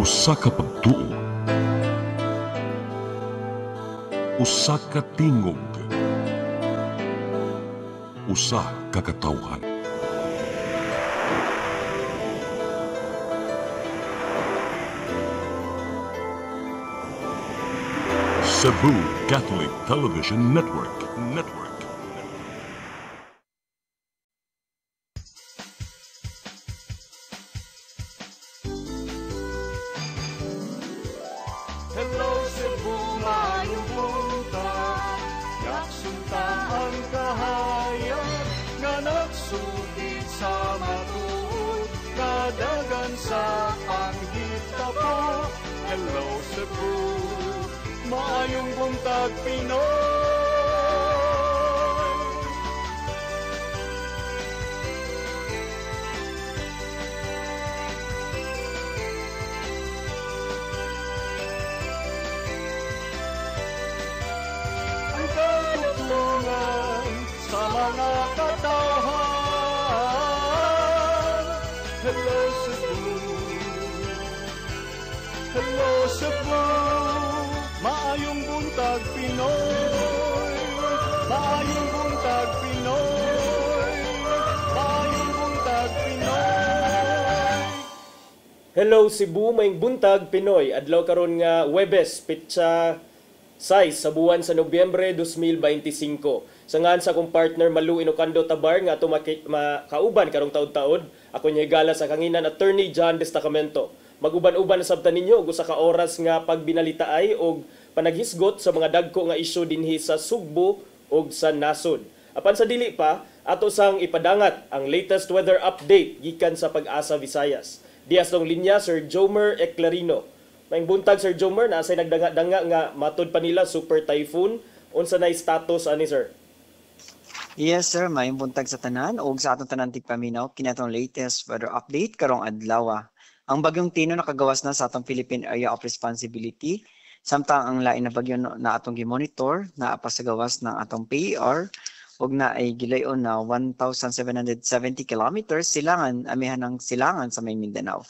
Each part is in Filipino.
Usa ka pagtuo, usa ka tingog, usa ka katawhan. Cebu Catholic Television Network. Hello Cebu, maayong buntag. Yaksunta ang kahayag nga nagsugid sa matuod, nadagan sa panghitabo. Hello Cebu, maayong buntag Pinoy. Ang katutulungan sa mga katawhan. Hello Cebu, hello Cebu, maayong buntag Pinoy, maayong buntag Pinoy, maayong buntag Pinoy. Hello Cebu, maayong buntag Pinoy. Adlaw karon nga Huwebes, pitsa 6 sa buwan sa Nobyembre 2025. Sa ngan sa akong partner Malu Inocando Tabar nga ato makauban karong taud-taud, ako higala sa kanginan Attorney John Destacamento. Maguban-uban na sabtan ninyo og usa ka oras nga pagbinalitaay og panaghisgot sa mga dagko nga isyu dinhi sa Sugbo ug sa nasod. Apan sa dili pa, ato sang ipadangat ang latest weather update gikan sa Pag-asa Visayas. Dias tong linya Sir Jomer Eclarino. Maayong buntag Sir Jomer, naasay nagdanga-danga nga matud pa nila super typhoon. Unsa nay status ani sir? Yes sir, maayong buntag sa tanan ug sa atong tanan tigpaminaw kini atong latest weather update karong adlaw. Ang bagyong Tino nakagawas na sa atong Philippine Area of Responsibility, samtang ang lain na bagyo na atong gimonitor na pasagawas ng atong PER ug na ay gilayon na 1,770 kilometers silangan amihan ng silangan sa may Mindanao.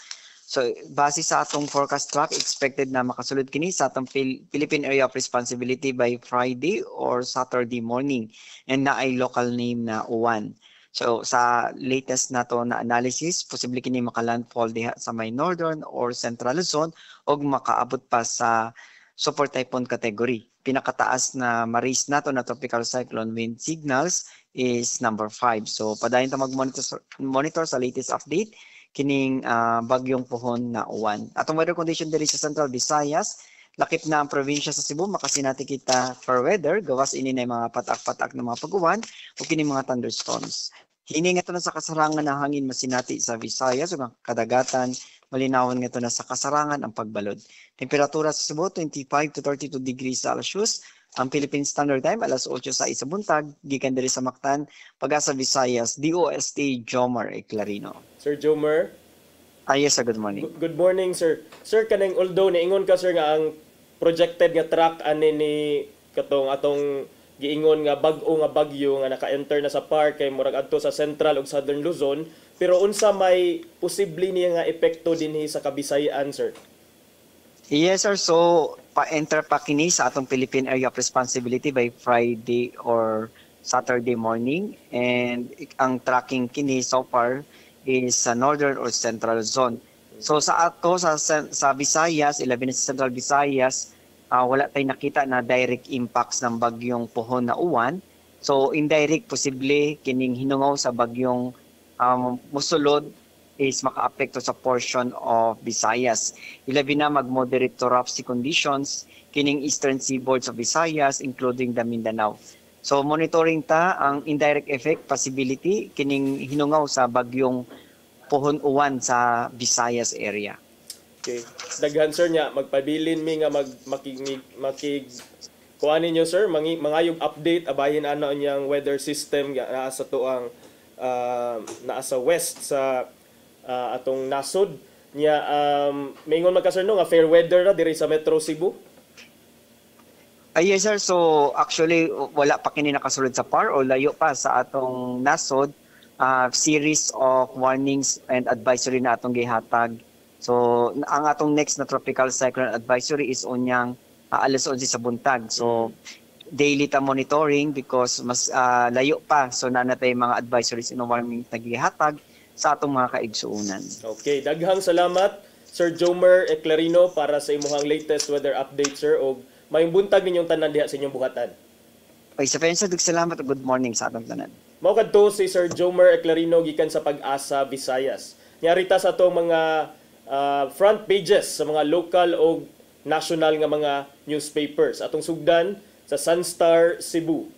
So base sa atong forecast track, expected na makasulod kini sa atong Philippine Area of Responsibility by Friday or Saturday morning, and na ay local name na Uwan. So sa latest nato na analysis, posible kini makalandfall diha sa may northern or central Luzon ug makaabot pa sa super typhoon category. Pinakataas na ma-raise nato na tropical cyclone wind signals is number 5. So padayon ta mag-monitor sa latest update kining bagyong pohon na Uwan. Atong weather condition diri sa Central Visayas, lakip na ang probinsya sa Cebu, makasinati kita for weather, gawas ini na mga patak-patak na mga pag-uwan o kini mga thunderstorms. Hini nga na sa kasarangan na hangin masinati sa Visayas ug ang kadagatan malinawon nga na sa kasarangan ang pagbalod. Temperatura sa Cebu 25 to 32 degrees Celsius. Ang Philippine Standard Time alas 8 sa buntag, gikan diri sa Mactan, Pag-asa Visayas, DOST Jomer Eclarino. Sir Jomer? Yes sir, good morning. Good morning sir. Sir, kanang although niingon ka sir nga ang projected nga track ani ni katong atong giingon nga bag-o nga bagyo nga naka-enter na sa park kay murag adto sa Central ug Southern Luzon, pero unsa may posible niya nga epekto dinhi sa Kabisayan sir? Yes sir, so pa-enter pa kini sa atong Philippine Area of Responsibility by Friday or Saturday morning, and ang tracking kini so far is sa northern or central zone. So sa ato sa Visayas, ilabi na sa Central Visayas, wala tayong nakita na direct impacts ng bagyong pohon na Uwan. So indirect, posible kining hinungaw sa bagyong musulod is maka-apekto sa portion of Visayas. Ilabi na mag-moderate to rough sea conditions kining eastern seaboard of Visayas including the Mindanao. So monitoring ta ang indirect effect possibility kining hinungaw sa bagyong pohon Uwan sa Visayas area. Okay. Daghan sir nya magpabilin mi nga makig kuan ninyo sir mangayong update abahin ano niyang weather system nga sa tuang naa sa west sa atong nasod nya maingon magka sir no nga fair weather na diri sa Metro Cebu. Yes sir, so actually wala pa kini nakasulod sa PAR o layo pa sa atong nasod. Series of warnings and advisory na atong gihatag So ang atong next na tropical cyclone advisory is onyang alas 11 sa buntag. So daily ta monitoring because mas layo pa. So nanatay mga advisories in warming nagihatag sa atong mga kaigsuunan. Okay, daghang salamat Sir Jomer Eclarino para sa imuhang latest weather update sir og mayong buntag ninyong tanan diha sa inyong buhatan. Okay, sa pensa salamat at good morning sa atong tanan. Mao kadto si Sir Jomer Eclarino gikan sa Pag-asa Visayas. Nyarita sa atong mga front pages sa mga local o national nga mga newspapers. Atong sugdan sa Sunstar Cebu.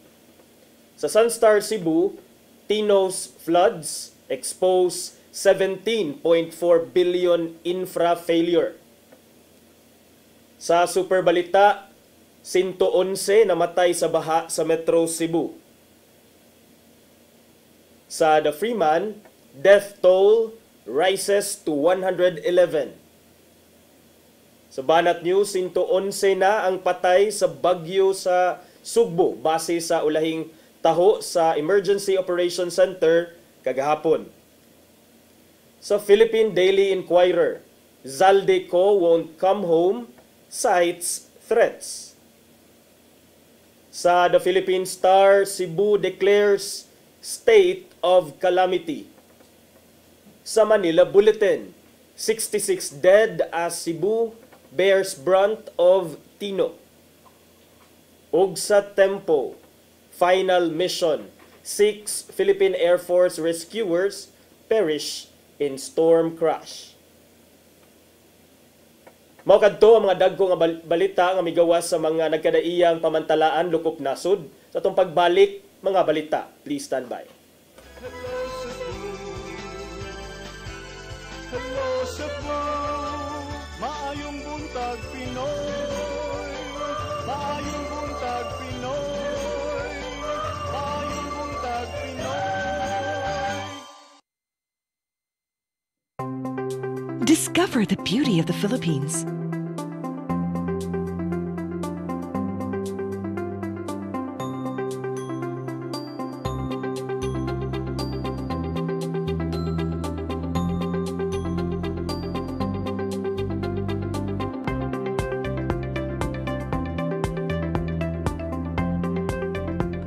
Sa Sunstar Cebu, Tino's floods expose 17.4 billion infra failure. Sa Super Balita, 111 namatay sa baha sa Metro Cebu. Sa The Freeman, death toll rises to 111. Sa Banat News, 111 na ang patay sa bagyo sa Sugbo base sa ulahing taho sa Emergency Operations Center kagahapon. Sa Philippine Daily Inquirer, Zaldeco won't come home, cites threats. Sa The Philippine Star, Cebu declares state of calamity. Sa Manila Bulletin, 66 dead as Cebu bears brunt of Tino. Ug sa Tempo, final mission, 6 Philippine Air Force rescuers perish in storm crash. Mao kadto ang mga dagko nga balita nga migawas sa mga nagkadaiyang pamantalaan lukop nasud. Sa atong pagbalik, mga balita, please stand by. Hello Cebu, maayong buntag Pinoy, maayong buntag Pinoy, maayong buntag Pinoy. Discover the beauty of the Philippines.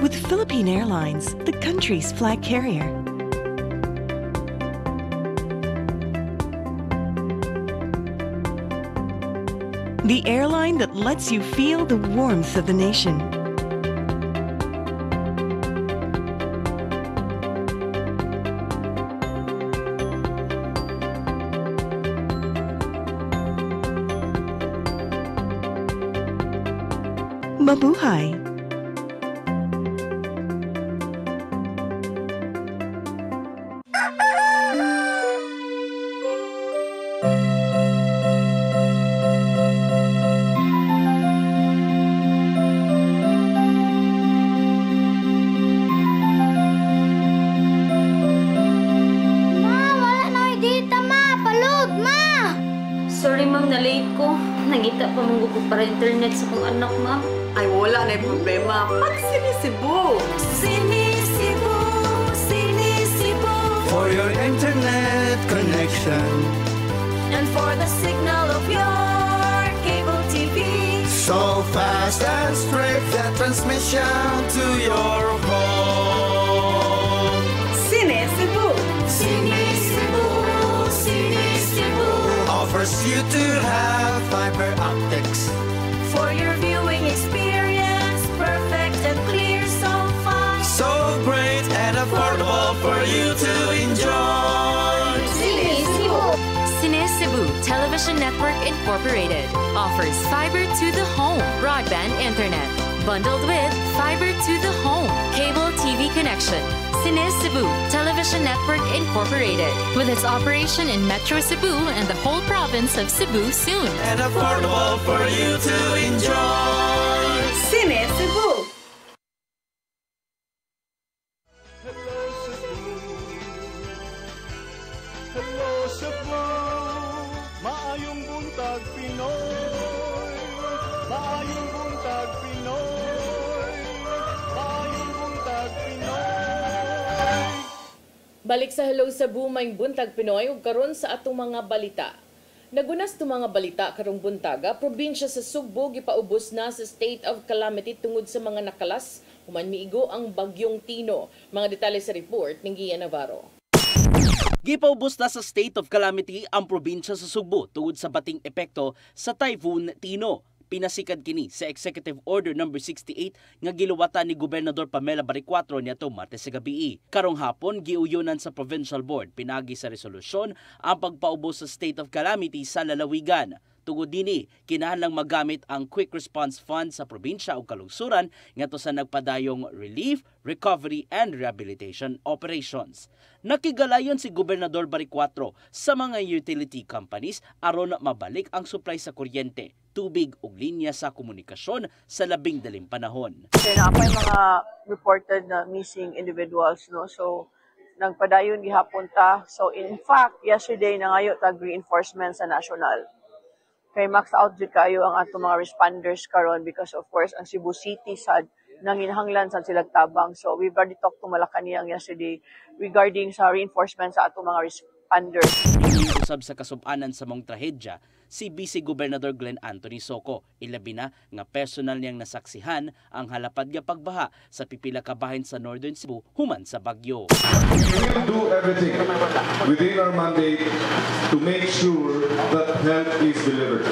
With Philippine Airlines, the country's flag carrier. The airline that lets you feel the warmth of the nation. Mabuhay! Sorry ma'am, na-late ko. Nangita pa mong gusto para internet sa kong anak ma'am. Ay, wala na yung problema. Mag-Sinisibu! Sinisibu, Sinisibu. For your internet connection. And for the signal of your cable TV. So fast and straight, the transmission to your home. Sinisibu! Sinisibu, Sinisibu. Offers you to have fiber optics. For your viewing experience, perfect and clear, so fast. So great and affordable for you to enjoy. Sinisibu. Sinisibu Television Network Incorporated offers fiber to the home broadband internet bundled with fiber to the home cable TV connection. Sinisibu Television Network Incorporated with its operation in Metro Cebu and the whole province of Cebu soon. And affordable for you to enjoy. Sinisibu! Hello Cebu, hello Cebu, maayong buntag Pinoy, maayong buntag Pinoy, maayong buntag Pinoy. Balik sa Hello Cebu, may buntag Pinoy ug karon sa atong mga balita. Nagunas to mga balita karong buntaga, probinsya sa Sugbo gipaubos na sa state of calamity tungod sa mga nakalas human miigo ang bagyong Tino. Mga detalye sa report ng Gian Navarro. Gipaubos na sa state of calamity ang probinsya sa Sugbo tungod sa bating epekto sa Typhoon Tino. Pinasikad kini sa Executive Order No. 68 nga giluwatan ni Gobernador Pamela Baricuatro niadto Martes sa gabii. Karong hapon giuyonan sa Provincial Board pinagi sa resolusyon ang pagpaubos sa state of calamity sa lalawigan. Tungod dini, kinahanglang magamit ang Quick Response Fund sa probinsya o kalungsuran ngadto sa nagpadayong relief, recovery and rehabilitation operations. Nakigalayon si Gobernador Baricuatro sa mga utility companies aron mabalik ang supply sa kuryente, tubig ug linya sa komunikasyon sa labing daling panahon. Kaya na yung mga reported na missing individuals, no? So nagpadayon gihapon ta. So in fact, yesterday na ngayo tag reinforcement sa national. Kay max out jud kayo ang ato mga responders karon because of course ang Cebu City sad nanginhanglan sa silang tabang. So we've already talked to Malacanang yesterday regarding sa reinforcement sa ato mga responders. Usab sa kasub-anan sa mong trahedya, si Vice Gobernador Glenn Anthony Soco, ilabi na nga personal niyang nasaksihan ang halapad nga pagbaha sa pipila ka bahin sa Northern Cebu human sa bagyo. We will do everything within our mandate to make sure that help is delivered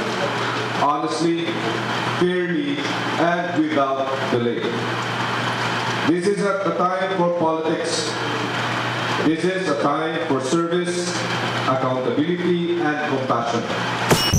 honestly, fairly, and without delay. This is not a time for politics. This is a time for service, accountability, and compassion.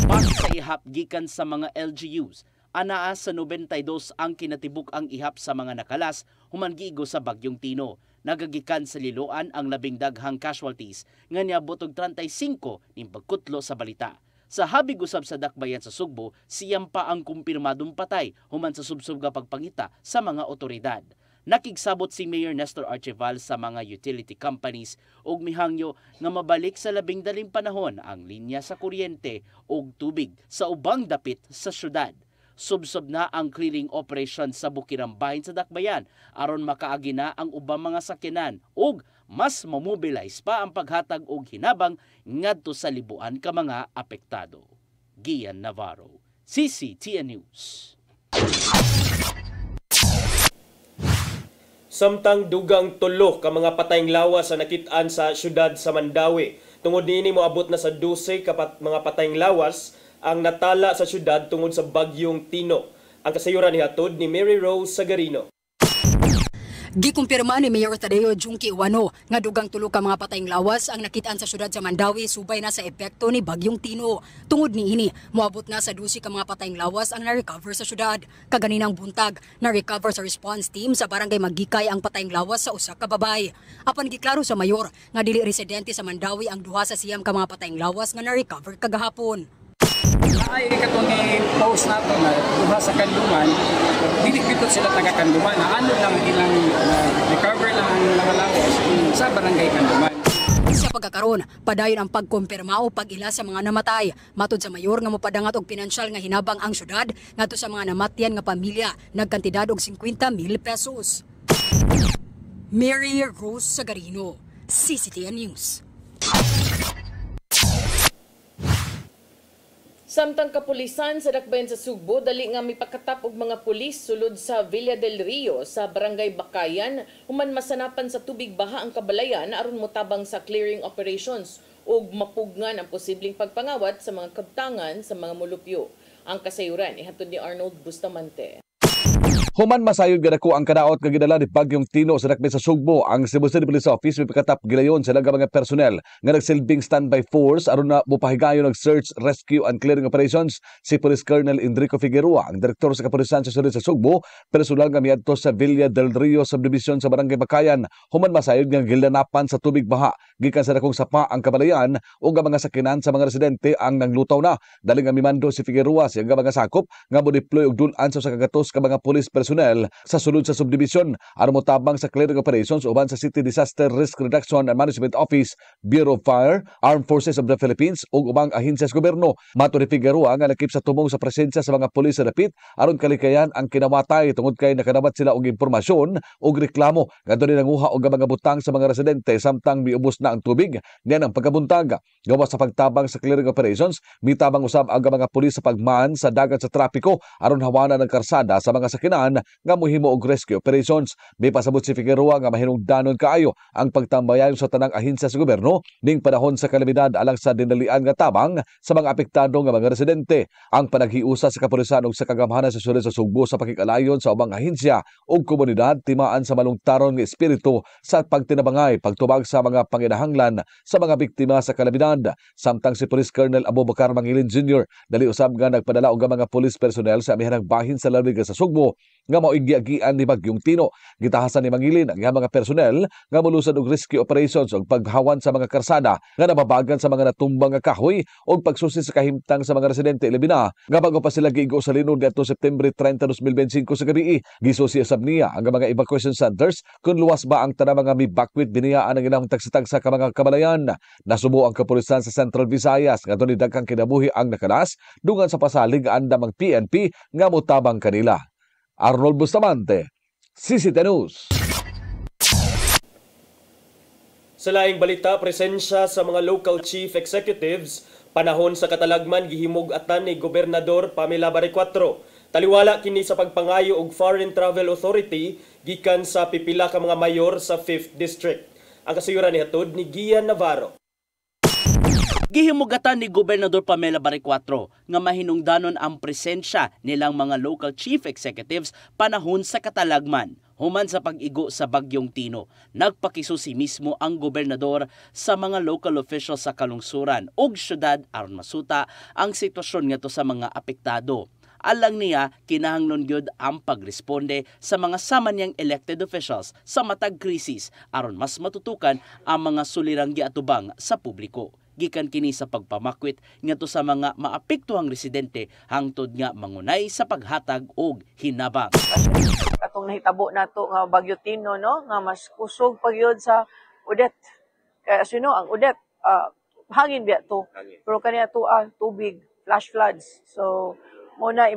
Base sa ihap gikan sa mga LGUs, anaa sa 92 ang kinatibuk ang ihap sa mga nakalas human giigo sa bagyong Tino. Nagagikan sa liloan ang labing daghang casualties nga niabot og 35 ning pagkutlo sa balita. Sa habig usab sa dakbayan sa Sugbo, siyam pa ang kumpirmadong patay human sa subsub nga pagpangita sa mga otoridad. Nakigsabot si Mayor Nestor Archival sa mga utility companies ug mihangyo nga mabalik sa labing daling panahon ang linya sa kuryente ug tubig sa ubang dapit sa syudad. Subsob na ang clearing operation sa bukirang bahin sa dakbayan aron makaagi na ang ubang mga sakyanan ug mas mamobilize pa ang paghatag og hinabang ngadto sa libuan ka mga apektado. Gian Navarro, CCTN News. Samtang dugang tulo ka mga patayng lawas sa nakit-an sa syudad sa Mandawi. Tungod niini moabot na sa 12 ka mga patayng lawas ang natala sa syudad tungod sa bagyong Tino. Ang kasayuran nihatod ni Mary Rose Sagarino. Gikumpirma ni Mayor Tadeo Junki Iwano nga dugang tulo ka mga patayng lawas ang nakitaan sa syudad sa Mandawi subay na sa epekto ni bagyong Tino. Tungod niini, moabot na sa 12 ka mga patayng lawas ang na-recover sa syudad. Kaganinang buntag, na-recover sa response team sa barangay Magikay ang patayng lawas sa usa ka babay. Apan giklaro sa mayor nga dili residente sa Mandawi ang duha sa siyam ka mga patayng lawas nga na-recover kagahapon. Ay katong i-post nato na duha sa Kanduman, dili bitot sila taga Kanduman, ano lang ilang recover lang ang mga lawas sa barangay Kanduman. Sa pagkakaroon, padayon ang pagkumpirma o pag-ila sa mga namatay. Matod sa mayor nga mopadangat og pinansyal nga hinabang ang syudad ngadto sa mga namatyan nga pamilya, nagkantidad og 50,000 pesos. Mary Rose Sagarino, CCTN News. Samtang kapulisan sa dakbayan sa Sugbo, dali nga mipakatap og mga pulis sulod sa Villa del Rio sa Barangay Bakayan, human masanapan sa tubig baha ang kabalayan aron motabang sa clearing operations ug mapugnan ang posibleng pagpangawat sa mga kabtangan sa mga mulupyo. Ang kasayuran ihatod ni Arnold Bustamante. Human masayod gadako ang kadaot nga gidala ni bagyong Tino sa dakbayan sa Sugbo, ang Cebu City Police Office may pikatap gilayon sa laga mga personnel nga nagsilbing standby force aron na mopahigayon og search, rescue and clearing operations. Si Police Colonel Enrico Figueroa, ang direktor sa kapulisan sa syudad sa Sugbo, personal nga miadto sa Villa del Rio subdivision sa Barangay Bakayan. Human masayod nga gilanapan sa tubig baha gikan sa dakong sapa ang kabalayan ug ang mga sakinan sa mga residente ang nanglutaw na. Dali nga mimando si Figueroa sa mga sakop nga mo deploy og dun-an sa kagatos ka mga police personnel personnel sa sulod sa subdivision aron motabang sa clearing operations uban sa City Disaster Risk Reduction and Management Office, Bureau of Fire, Armed Forces of the Philippines ug ubang ahensya sa gobyerno. Mato ni Figueroa nga nakip sa tumong sa presensya sa mga pulis sa dapit aron kalikayan ang kinamatay tungod kay nakadawat sila og impormasyon ug reklamo ngadto ni nanguha og mga butang sa mga residente samtang miubos na ang tubig niyan ang pagkabuntag. Gawas sa pagtabang sa clearing operations, mitabang usab ang mga pulis sa pagmaan sa dagat sa trapiko aron hawanan ang karsada sa mga sakinan nga mohimo og rescue operations. May pasabot si Figueroa nga mahinungdanon kaayo ang pagtambayan sa tanang ahensya sa gobyerno ning panahon sa kalamidad alang sa dinalian nga tabang sa mga apektado nga mga residente. Ang panaghiusa sa kapulisan ug sa kagamhanan sa syudad sa Sugbo sa pakikalayon sa ubang ahensya ug komunidad timaan sa malungtaron nga espiritu sa pagtinabangay pagtubag sa mga panginahanglan sa mga biktima sa kalamidad. Samtang si Police Colonel Abubakar Mangilin Jr. dali usab nga nagpadala og mga police personnel sa amihanang bahin sa Lalawigan sa Sugbo nga maoigyagian ni Bagyong Tino. Gitahasan ni Mangilin ang mga personnel nga molusad og rescue operations ug paghawan sa mga karsada nga nababagan sa mga natumbang nga kahoy ug pagsusi sa kahimtang sa mga residente ilabi na nga bago pa sila giigo sa linod ngadto September 30, 2025 sa gabi. Gisusi usab niya ang mga evacuation centers kung luwas ba ang tanang mga mibakwit biniyaan ang ilang tagsitag sa mga kabalayan. Nasubo ang kapulisan sa Central Visayas nga ni daghang kinabuhi ang nakalas dungan sa pasalig nga andam ang PNP nga motabang kanila. Arnold Bustamante, CCTV News. Sa laing balita, presensya sa mga local chief executives panahon sa katalagman gihimug-atan ni Gobernador Pamela Barrecuatro. Taliwala kini sa pagpangayo og Foreign Travel Authority gikan sa pipila ka mga mayor sa 5th District. Ang kasayuran ni hatod ni Gian Navarro. Gihimugatan ni Gobernador Pamela Barrecuatro nga mahinungdanon ang presensya nilang mga local chief executives panahon sa katalagman. Human sa pag-igo sa Bagyong Tino, nagpakisusi mismo ang gobernador sa mga local officials sa kalungsuran ug syudad aron masuta ang sitwasyon ngadto sa mga apektado. Alang niya, kinahanglan gyud ang pagresponde sa mga sama niyang elected officials sa matag krisis aron mas matutukan ang mga sulirang giatubang sa publiko. Gikan kini sa pagpamakwit ngadto sa mga maapektuhang residente hangtod nga mangunay sa paghatag og hinabang. Atong nahitabo nato nga Bagyo Tino, no, nga mas kusog pagyod sa Udet. Kaya as you know, ang Udet hangin biya to. Pero kaniya to tubig, flash floods. So muna,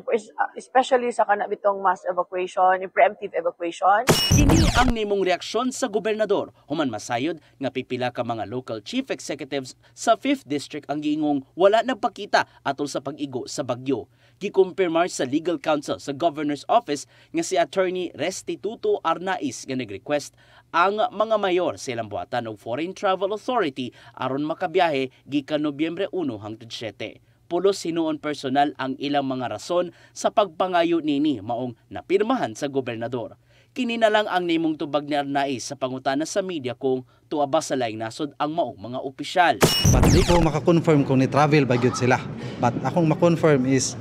especially sa kanabitong mass evacuation, preemptive evacuation. Kini ang nimong reaksyon sa gobernador. Human masayod nga pipila ka mga local chief executives sa 5th District ang giingong wala nagpakita atol sa pag-igo sa bagyo. Gikumpirmar sa legal counsel sa Governor's Office nga si Attorney Restituto Arnaiz nga nag-request ang mga mayor sa ilang buhatan og Foreign Travel Authority aron makabiyahe gikan Nobyembre 1 hangtod 7. Pulos hinuon personal ang ilang mga rason sa pagpangayo nini maong napirmahan sa gobernador. Kini na lang ang nimong tubag ni Arnaiz sa pangutana sa media kung tuaba sa laing nasod ang maong mga opisyal. But di ko makakonfirm kung ni-travel ba yun sila. But akong makonfirm is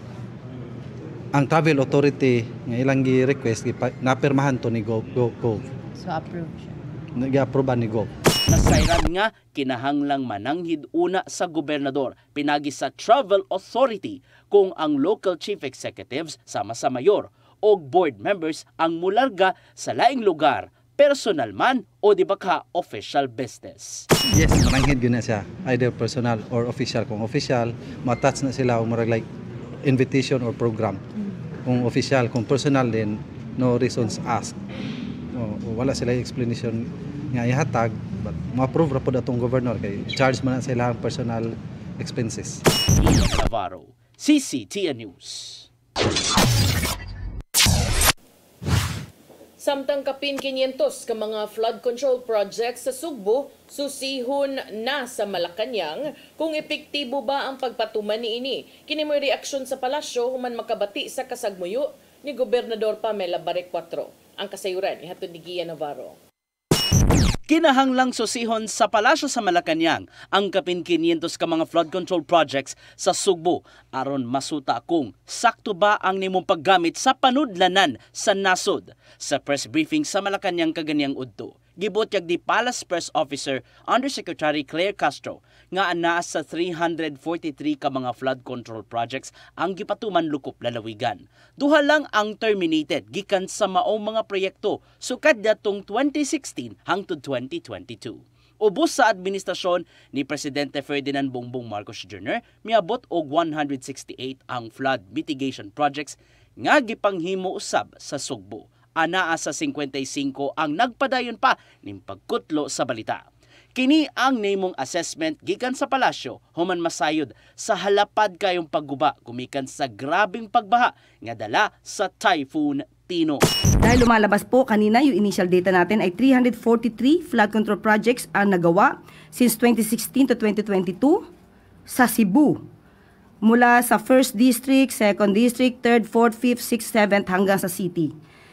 ang travel authority nga ilang gi-request napirmahan to ni Gov. So approve siya. Nag-approve ni Gov. Nasayran nga kinahanglang mananghid una sa gobernador pinagi sa Travel Authority kung ang local chief executives sama sa mayor o board members ang mularga sa laing lugar, personal man o di ba ka official business. Yes, mananghid yun na siya, either personal or official. Kung official, ma-attach na sila o like invitation or program. Kung official, kung personal din, no reasons asked. Wala sila explanation nga ihatag, but ma-approve ra po datong governor kay charge man sa ilang personal expenses. Navarro, CCTV News. Samtang kapin 500 ka mga flood control projects sa Sugbo, susihon na sa Malacañang kung epektibo ba ang pagpatuman niini. Kini mo reaksyon sa palasyo human makabati sa kasagmuyo ni Gobernador Pamela Barrecuatro. Ang kasayuran ihatod ni Gian Navarro. Kinahanglang susihon sa palasyo sa Malacañang ang kapin 500 ka mga flood control projects sa Sugbo aron masuta kung sakto ba ang nimong paggamit sa panudlanan sa nasod. Sa press briefing sa Malacañang kaganyang udto, Gibot yag di Palace Press Officer Undersecretary Claire Castro nga anaa sa 343 ka mga flood control projects ang gipatuman lukop lalawigan. Duha lang ang terminated gikan sa maong mga proyekto sukad datong 2016 hangtod 2022. Ubos sa administrasyon ni Presidente Ferdinand Bongbong Marcos Jr. miabot og 168 ang flood mitigation projects nga gipanghimo usab sa Sugbo. Anaa sa 55 ang nagpadayon pa ning pagkutlo sa balita. Kini ang namong assessment gikan sa palasyo human masayod sa halapad kayong pagguba gumikan sa grabing pagbaha nga dala sa Typhoon Tino. Dahil lumalabas po kanina yung initial data natin ay 343 flood control projects ang nagawa since 2016 to 2022 sa Cebu. Mula sa 1st District, 2nd District, 3rd, 4th, 5th, 6th, 7th hanggang sa city.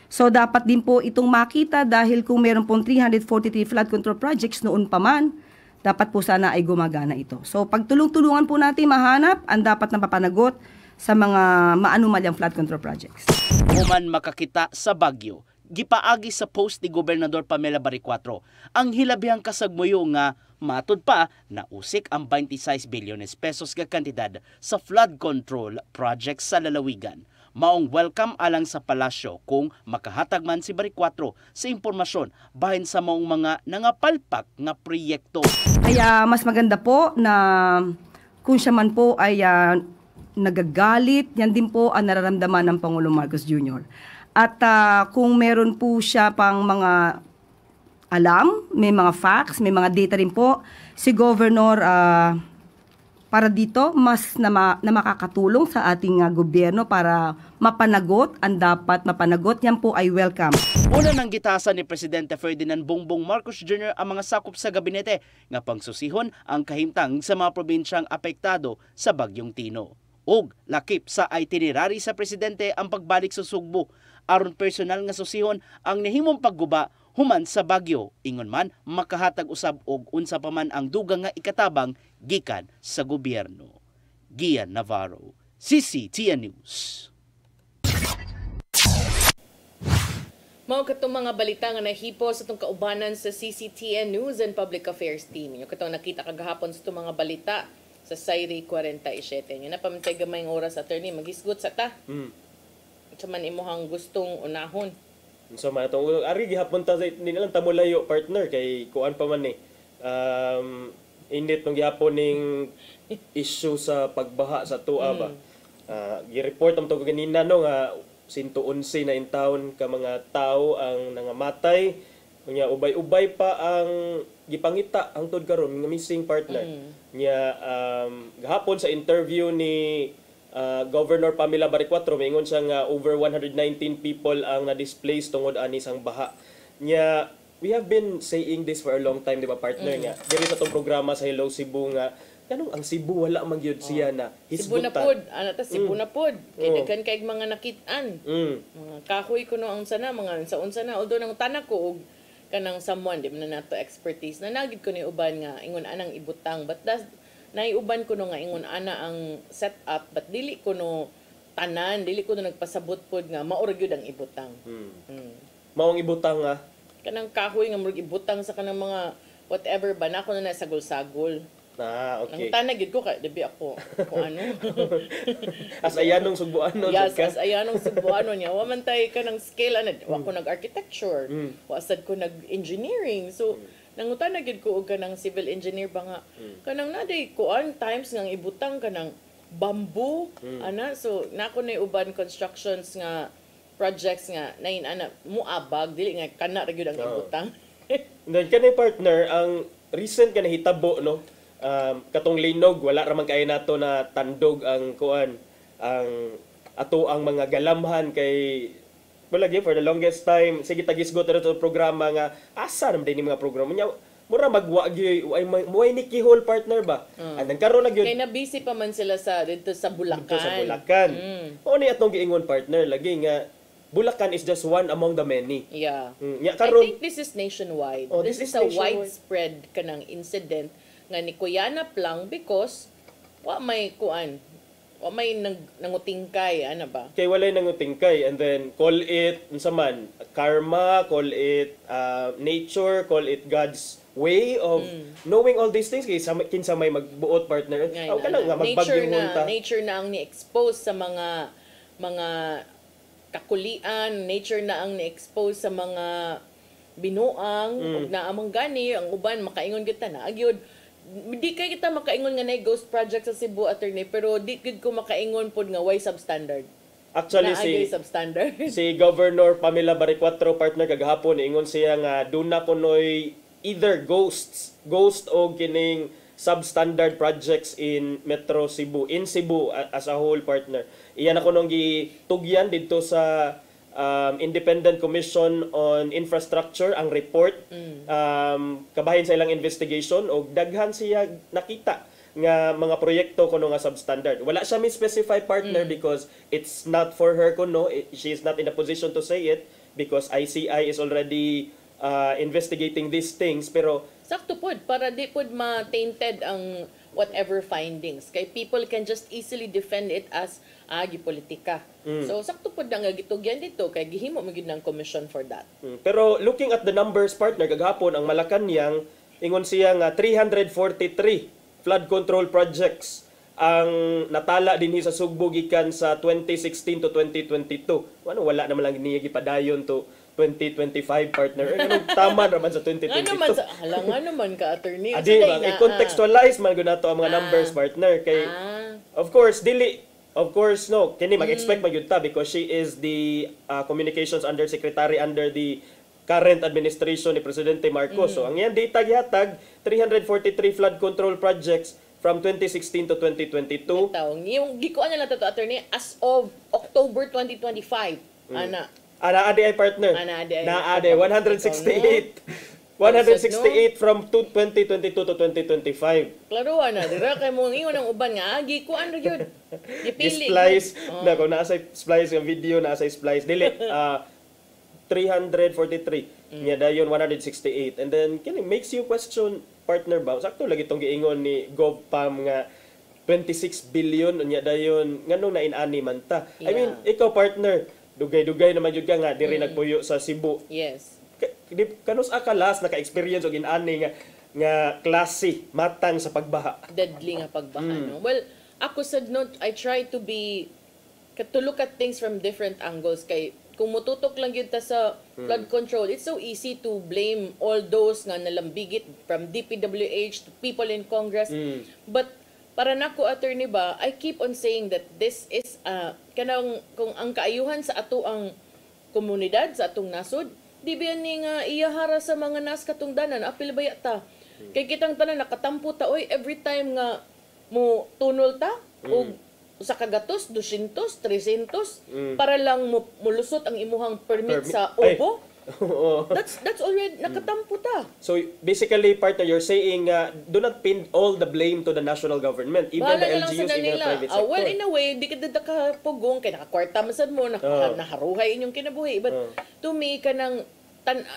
So dapat din po itong makita dahil kung meron pong 343 flood control projects noon pa man, dapat po sana ay gumagana ito. So pagtulong-tulungan po natin mahanap ang dapat na papanagot sa mga maanumalyang flood control projects. Human makakita sa Bagyo, gipaagi sa post ni Gobernador Pamela Baricuatro ang hilabihang kasagmuyo nga matud pa na usik ang 26 bilyones pesos nga kantidad sa flood control projects sa lalawigan. Maong welcome alang sa palasyo kung makahatag man si Baricuatro sa impormasyon bahin sa maong mga nangapalpak nga proyekto. Kaya mas maganda po na kung siya man po ay nagagalit, yan din po ang nararamdaman ng Pangulong Marcos Jr. At kung meron po siya pang mga alam, may mga facts, may mga data rin po, si Governor para dito mas na makakatulong sa ating gobyerno para mapanagot ang dapat mapanagot, yan po ay welcome. Una nang gitasan ni Presidente Ferdinand Bongbong Marcos Jr. ang mga sakop sa gabinete nga pangsusihon ang kahimtang sa mga probinsyang apektado sa Bagyong Tino. Og lakip sa itinerary sa Presidente ang pagbalik sa Sugbo aron personal nga susihon ang nahimong pagguba human sa Bagyo, ingon man makahatag usab og unsa pa man ang dugang nga ikatabang gikan sa gobyerno. Gian Navarro, CCTN News. Mao katong mga balita nga nahipo sa itong kaubanan sa CCTN News and Public Affairs Team. Yung katong nakita kagahapon sa itong mga balita sa Sayri 47. Yung napamantay gamay ng oras, attorney, maghisgot sa ta. Sa man imuhang gustong unahon. So man itong ari gihapon ta nilang tamulayo partner kay kuan pa man ni. Init tong gihapon ning issue sa pagbaha sa Tua ba. Gi-report am to ganina no nga 111 na in town ka mga tao ang nangamatay. Nya ubay-ubay pa ang gipangita hangtod karon nga missing partner. Nya gahapon sa interview ni Governor Pamela Baricuatro, maingon siya nga over 119 people ang na-displaced tungod ani sang baha. Nya we have been saying this for a long time, di ba partner nga. Diri sa tong programa sa Hello Cebu nga kanong ang Cebu wala man gyud siya na Cebu na pod, Cebu na pod. Kay daghan kay mga nakit-an. Mga kahoy kuno ang sana mga unsa na although nang tanak ko og kanang someone di man nato expertise na nagid ko ni uban nga ingon anang ibutang but naiuban ko no nga ingon ana ang setup but dili ko no tanan, dili ko no nagpasabot pod nga maura gyud ang ibutang. Maong ibutang nga kanang kahoy nga murag ibutang sa kanang mga whatever ba na ko na sagol-sagol. Okay. Nang tanag gid ko kay debi ako kung ano. As ayanong Subuanon. Yes, as ayanong Subuanon niya. Wa man tay kanang scale ana, wa ko nag-architecture, wa sad ko nag-engineering. So nangutan na gid ko og kanang civil engineer ba nga kanang naday kuan times nga ibutang kanang bamboo ana so nako na uban constructions nga projects nga nain ana muabag dili nga kana ra gyud ang ibutang. Then kanay partner ang recent ka nahitabo no katong linog wala ra man kay nato na tandog ang kuan ang ato ang mga galamhan kay wala gyud for the longest time sige tagisgot ra to programa nga asa ra din mga programa nya mura magwa gyud way ni kihol partner ba andan karon na gyud kay na busy pa man sila sa dito sa Bulacan. O ni atong giingon partner lagi nga Bulacan is just one among the many. Yeah. Karon, I think this is nationwide. Oh, this is a widespread kanang incident nga ni kuyanap lang because wa may kuan O may nangutingkay, ano ba? Kay walay nangutingkay, and then call it unsa man, karma, call it nature, call it God's way of knowing all these things. Kay kinsa may magbuot partner. Aw kana nga magbagyong unta. Nature na ang ni-expose sa mga kakulian, nature na ang ni-expose sa mga binuang, ug naamang gani ang uban makaingon kita na agyod. Di kay kita makaingon nga na ghost project sa Cebu, attorney, pero di gid ko makaingon pod nga why substandard. Actually substandard. Si Governor Pamela Baricuatro partner kagahapon ingon siya nga do na kunoy either ghost o kining substandard projects in Metro Cebu, in Cebu as a whole partner. Iyan ako nung gitugyan dito sa Independent Commission on Infrastructure ang report kabahin sa ilang investigation og daghan siya nakita nga mga proyekto kuno nga substandard. Wala siya mi-specify partner because it's not for her kuno. She is not in a position to say it because ICI is already investigating these things, pero sakto pod para di pod ma-tainted ang whatever findings kay people can just easily defend it as gipolitika. So sakto pod nga gitugyan dito kay gihimo mo gid ng commission for that. Pero looking at the numbers partner kagahapon ang Malacañang ingon siya nga 343 flood control projects ang natala dinhi sa Sugbo gikan sa 2016 to 2022. Wala naman lang niya gipadayon to 2025 partner. Anong tama naman sa 2022? Nga naman ka, attorney. Adi, i-contextualize man gud nato ang mga numbers partner kay of course no kini mag-expect magyud ta because she is the communications undersecretary under the current administration ni Presidente Marcos. So ang yan data gihatag 343 flood control projects from 2016 to 2022. Yung gikuan na lang to, attorney, as of October 2025. Ana ADI partner. Na ADI 168. 168 from 2022 to 2025. Klaro na dira kay mo ingon ang uban nga gikuan ra gyud. Gipili. Splice na ko naa sa splice yung video naa sa splice dili 343 nya dayon 168 and then kini makes you question partner ba sakto lagi tong giingon ni GovPam nga 26 billion nya dayon nganong nainani man ta. I mean ikaw partner dugay-dugay naman jud ka nga diri nagpuyo sa Cebu. Yes. Kanus akalas naka-experience og inani nga klase matang sa pagbaha. Deadly nga pagbaha no. Well, ako sad no, I try to look at things from different angles kay kung mututok lang yun ta sa flood control, it's so easy to blame all those nga nalambigit from DPWH to people in Congress. But para nako, attorney ba, I keep on saying that this is kanang kung ang kaayuhan sa ato ang komunidad, sa atong nasod, di ba ni nga iyahara sa mga nas katungdanan, apil ba ta? Kay kitang tanan nakatampo ta, oy, every time nga mo tunol ta, o sa kagatos, 200, 300, para lang mulusot ang imuhang permit sa OBO. That's already nakatampo ta. So basically partner you're saying do not pin all the blame to the national government, even the LGUs, even the private sector. Well, in a way di kita nakapugong kay nakakwarta masad mo naharuhay inyong kinabuhi, but to me kanang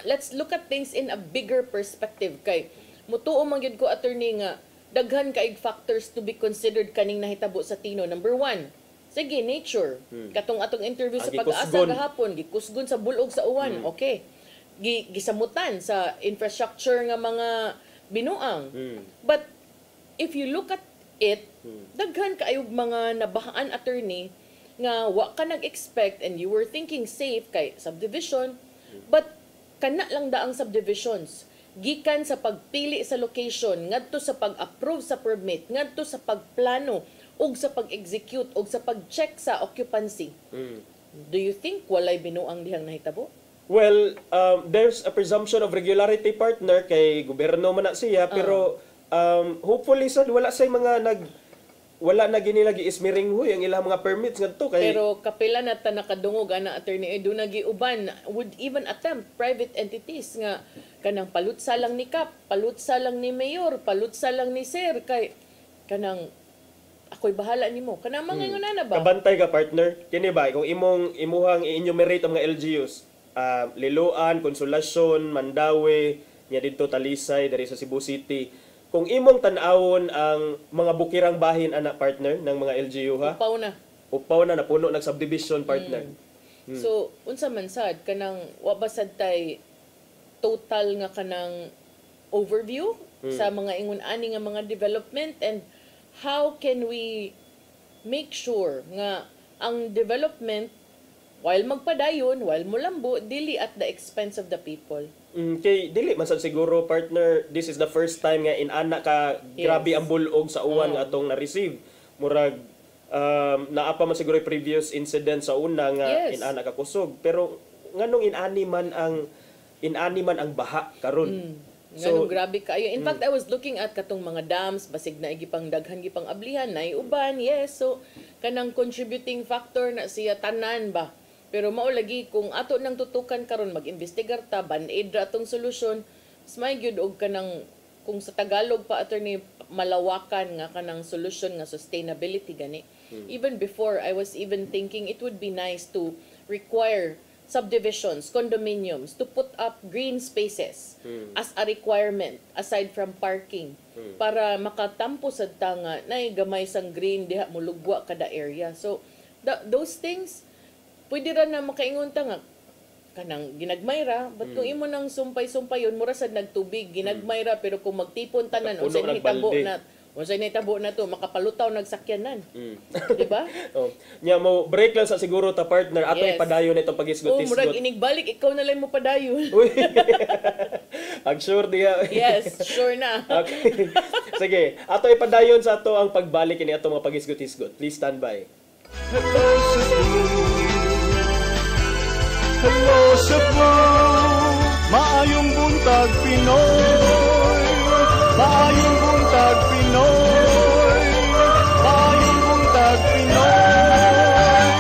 let's look at things in a bigger perspective kay mutuo man gyud ko, attorney, nga daghan kaig factors to be considered kaning nahitabo sa Tino. Number 1, sige, nature. Katong atong interview sa Pag-asa gahapon, gikusgon sa bulog sa uwan. Okay. Gisamutan sa infrastructure nga mga binuang. But if you look at it, daghan kaayog mga nabahaan, attorney, nga wa ka nag-expect and you were thinking safe kay subdivision, but kana lang daang subdivisions. Gikan sa pagpili sa location, ngadto sa pag-approve sa permit, ngadto sa pagplano, ug sa pag-execute, ug sa pag-check sa occupancy. Do you think walay binuang dihang nahitabo? Well, there's a presumption of regularity, partner, kay gobyerno man na siya, pero hopefully sad wala say mga wala na gini lagi ismiring huy ang ilang mga permits ngadto kay. Pero kapila na ta nakadungog ana, attorney, do nagiuban would even attempt private entities nga kanang palutsa lang ni Kap, palutsa lang ni Mayor, palutsa lang ni Sir kay kanang ako'y bahala nimo. Kanang mga na ba? Kabantay ka, partner. Kini ba kung imuhang i-enumerate ang mga LGUs, Liloan, Consolacion, Mandaue, nya didto Talisay, diri sa Cebu City. kung imong tan-awon ang mga bukirang bahin ana partner ng mga LGU ha. Upaw na napuno nag subdivision partner. So unsa man sad kanang wa ba sad tay total nga kanang overview sa mga ingon ani nga mga development, and how can we make sure nga ang development while magpadayon, while mulambo, dili at the expense of the people. Kay dili man sad siguro partner, this is the first time nga inana ka grabe ang bulog sa uwan nga atong na-receive. Murag naapa man siguro yung previous incident sa una nga inana ka kusog, pero nganong inani man ang baha karon. Nganong grabe kayo. In fact, I was looking at katong mga dams, basig na igipang daghan gipang ablihan na uban. Yes, so kanang contributing factor na siya tanan ba. Pero mao lagi kung ato nang tutukan karon mag-investigar ta ban-aid ra atong solusyon, may gyud og kanang kung sa Tagalog pa attorney malawakan nga kanang solution nga sustainability gani. Even before, I was even thinking it would be nice to require subdivisions, condominiums to put up green spaces as a requirement aside from parking para makatampo sad ta nga nay gamay sang green diha mulugwa kada area. So those things pwede ra na makaingon ta nga kanang ginagmay ra, but kung imo nang sumpay-sumpayon mura sad nagtubig ginagmay ra, pero kung magtipon tanan unsay nahitabo na to makapalutaw nagsakyanan. Di ba? Nya mo break lang sa siguro ta partner ato ipadayon itong pagisgot-isgot. Murag inigbalik ikaw na lang mo padayon. Ag sure diha. Yes, sure na. Okay. Sige, ato ipadayon sa ato ang pagbalik ini ato mga pagisgot-isgot. Please stand by. Hello Cebu, hello Cebu, maayong buntag Pinoy, maayong buntag Pinoy, maayong buntag Pinoy.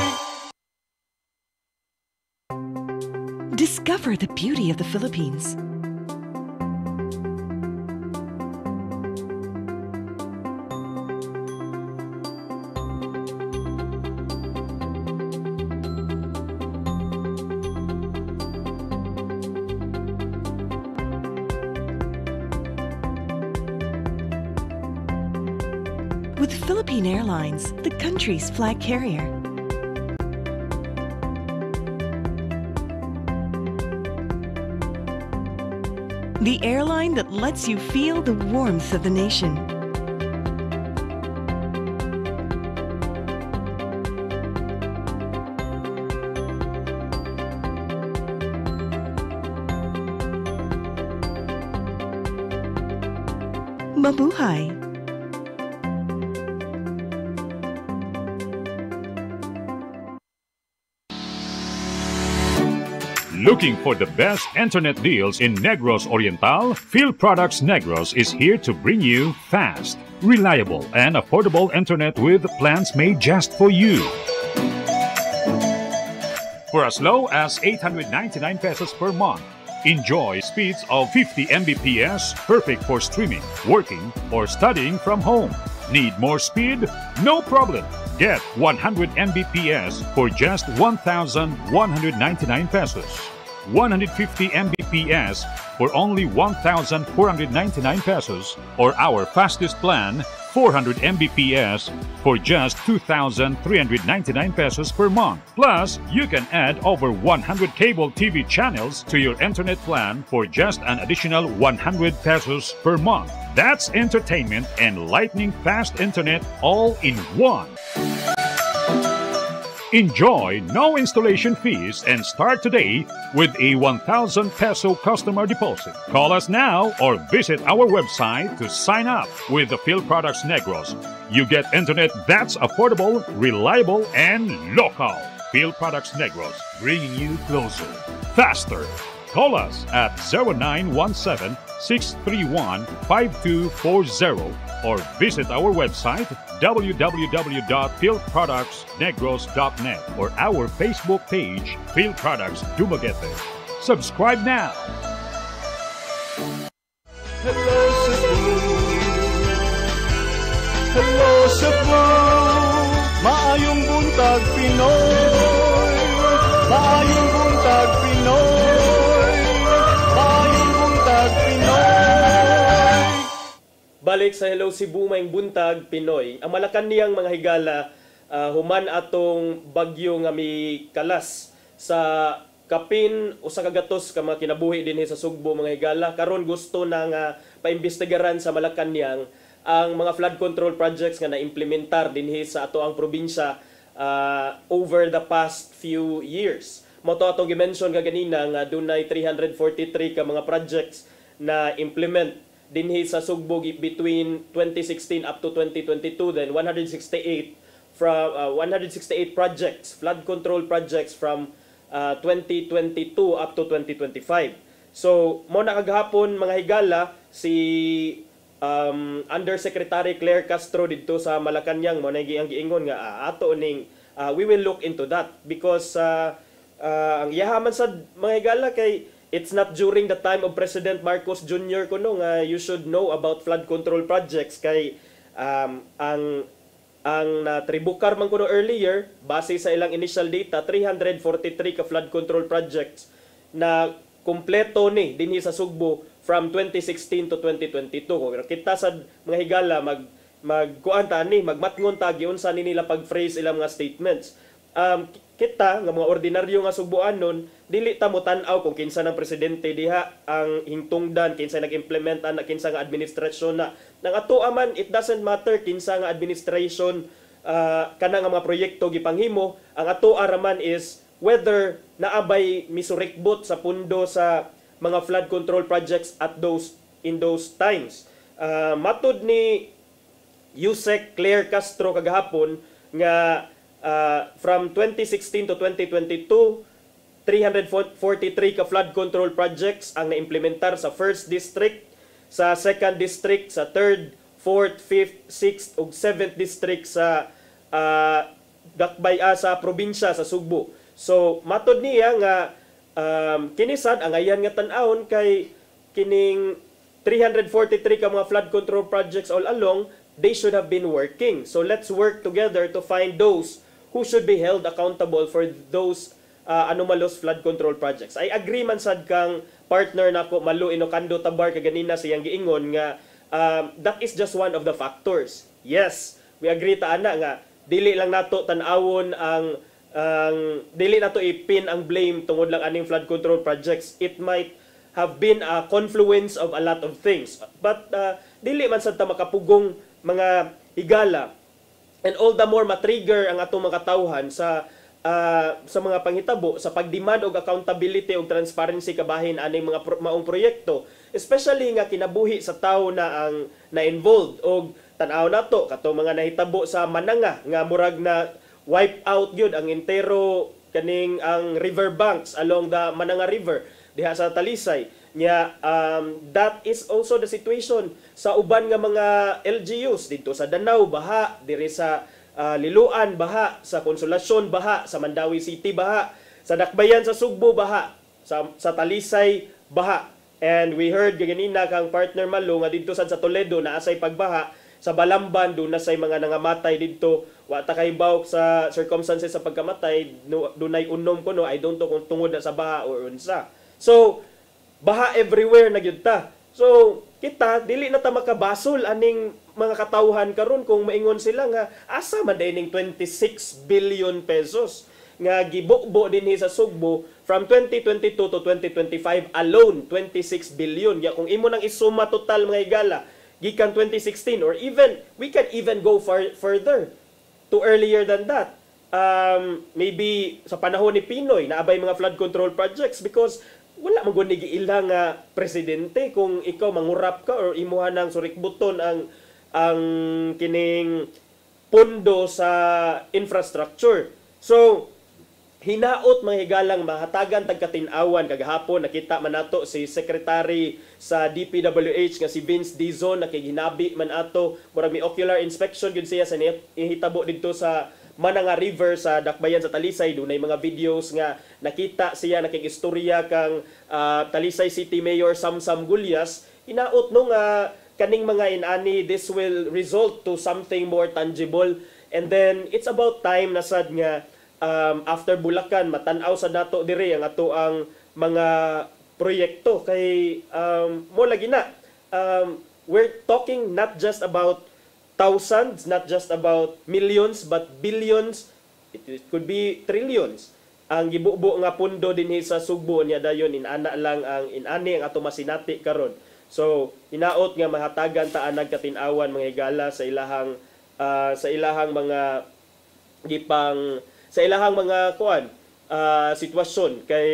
Discover the beauty of the Philippines. With Philippine Airlines, the country's flag carrier. The airline that lets you feel the warmth of the nation. Mabuhay! Looking for the best internet deals in Negros Oriental? Field Products Negros is here to bring you fast, reliable, and affordable internet with plans made just for you. For as low as 899 pesos per month, enjoy speeds of 50 Mbps, perfect for streaming, working, or studying from home. Need more speed? No problem. Get 100 Mbps for just 1,199 pesos. 150 Mbps for only 1,499 pesos, or our fastest plan, 400 Mbps for just 2,399 pesos per month. Plus, you can add over 100 cable TV channels to your internet plan for just an additional 100 pesos per month. That's entertainment and lightning fast internet all in one. Enjoy no installation fees and start today with a 1,000 peso customer deposit. Call us now or visit our website to sign up with the Field Products Negros. You get internet that's affordable, reliable, and local. Field Products Negros, bringing you closer, faster. Call us at 0917-631-5240 or visit our website www.fieldproductsnegros.net or our Facebook page, Field Products Dumaguete. Subscribe now. Hello Cebu, hello Cebu, maayong buntag Pinoy, maayong buntag Pinoy, maayong buntag Pinoy. Balik sa Hello Cebu Maayong Buntag Pinoy. Ang Malacanang mga higala human atong bagyo nga mi kalas sa kapin o sa kagatos ka mga kinabuhi din sa Sugbo mga higala. Karon gusto na nga paimbestigaran sa Malacanang ang mga flood control projects nga na-implementar din sa ato ang probinsya over the past few years. Mo to atong gi-mention ganina nga dunay 343 ka mga projects na implement dinhi sa Sugbo between 2016 up to 2022, then 168 projects, flood control projects from 2022 up to 2025. So mo na kagahapon mga higala si Undersecretary Claire Castro dito sa Malacanang mo na ang giingon nga ato ning we will look into that because ang yahaman sa mga higala kay it's not during the time of President Marcos Jr. kuno nga you should know about flood control projects kay ang natribukar man kuno earlier base sa ilang initial data 343 ka flood control projects na kumpleto ni dinhi sa Sugbo from 2016 to 2022. Pero kita sa mga higala magkuan ta ni magmatngon ta giunsa ni nila pag-phrase ilang mga statements. Kita nga mga ordinaryo nga Sugboanon dili ta mo tan-aw kung kinsa ng presidente diha ang hingtungdan, kinsa nag-implement na kinsa nga administrasyon na nang ato man it doesn't matter kinsa nga administration kana nga mga proyekto gipanghimo. Ang ato araman is whether naabay misurikbot sa pundo sa mga flood control projects at in those times. Matud ni Yusek Claire Castro kagahapon nga from 2016 to 2022, 343 ka flood control projects ang naimplementar sa 1st District, sa 2nd District, sa 3rd, 4th, 5th, 6th ug 7th District sa sa probinsya sa Sugbo. So matod niya nga kinisad ang ayan nga tan-awon kay kining 343 ka mga flood control projects all along, they should have been working. So let's work together to find those who should be held accountable for those anomalous flood control projects. I agree man sad kang partner nako Malu Inocando Tabar kaganina siyang giingon nga that is just one of the factors. Yes, we agree ta ana nga dili lang nato tan-awon ang dili nato ipin ang blame tungod lang aning flood control projects. It might have been a confluence of a lot of things. But dili man sad ta makapugong mga higala. And all the more matrigger ang atong mga katawhan sa mga panghitabo sa pagdemand og accountability og transparency kabahin aning mga maong proyekto, especially nga kinabuhi sa tawo na ang na-involved og tan-aw nato kato mga nahitabo sa Mananga nga murag na wipe out gyud ang entero kaning ang river banks along the Mananga River diha sa Talisay. Nya that is also the situation sa uban nga mga LGUs dito sa Danau baha, diri sa Liloan baha, sa Konsolasyon baha, sa Mandawi City baha, sa Dakbayan sa Sugbo baha, sa Talisay baha. And we heard ganina kang partner Malu nga dito sa Toledo na asay pagbaha, sa Balamban do na say mga nangamatay didto, wa ta kay bawk sa circumstances sa pagkamatay, dunay unom kuno I don't know kung tungod na sa baha or unsa. So baha everywhere na gyud ta. So kita dili na ta makabasol aning mga katawhan karon kung maingon sila nga asa man dining 26 billion pesos nga gibukbo dinhi sa Sugbo from 2022 to 2025 alone 26 billion. Ya kung imo nang isuma total mga higala gikan 2016 or even we can even go further to earlier than that. Maybe sa panahon ni Pinoy naabay mga flood control projects because wala man gud giilang nga presidente kung ikaw mangurap ka or imuha ng surikbuton ang kining pondo sa infrastructure. So hinaot mga higalang mahatagan tagkatin-awan kagahapon nakita man nato si Secretary sa DPWH nga si Vince Dizon nakiginabi man ato murag may ocular inspection gyud siya sa ihitabo didto sa Mananga River sa Dakbayan sa Talisay. Dunay mga videos nga nakita siya nakigistorya kang Talisay City Mayor Samsam Gulyas. Hinaot no nga kaning mga inani this will result to something more tangible. And then it's about time na sad nga after Bulacan matan-aw sa nato dire ang ato ang mga proyekto kay mo lagi na we're talking not just about thousands, not just about millions, but billions. It could be trillions. Ang gibubo nga pundo dinhi sa Sugbo niya dayon inana lang ang inani ang ato masinati karon. So hinaot nga mahatagan ta anag katin-awan mga higala sa ilahang mga sitwasyon kay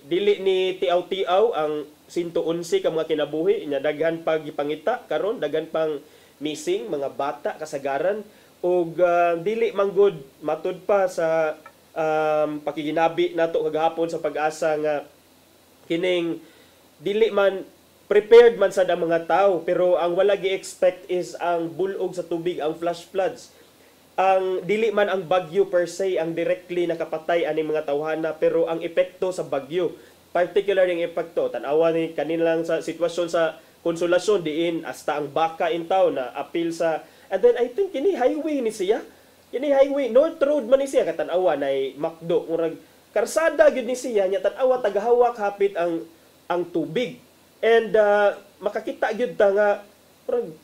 dili ni tiaw-tiaw ang 111 ka mga kinabuhi nya daghan pag gipangita karon, daghan pang missing mga bata kasagaran ug dili manggod matud pa sa pakiginabi nato kagahapon sa Pag-asa nga kining dili man prepared man sad ang mga tao pero ang wala gi-expect is ang bulog sa tubig, ang flash floods. Ang dili man ang bagyo per se ang directly nakapatay ani mga tawhana pero ang epekto sa bagyo, particularly ang epekto tan-awa ni kanilang sa sitwasyon sa Konsolasyon diin hasta ang baka in town na appeal sa, and then I think kini highway ni siya, kini highway North Road man ni siya katanawa nay makdo murag karsada gyud ni siya nya tan-awa tagahawak hapit ang tubig. And makakita gyud ta nga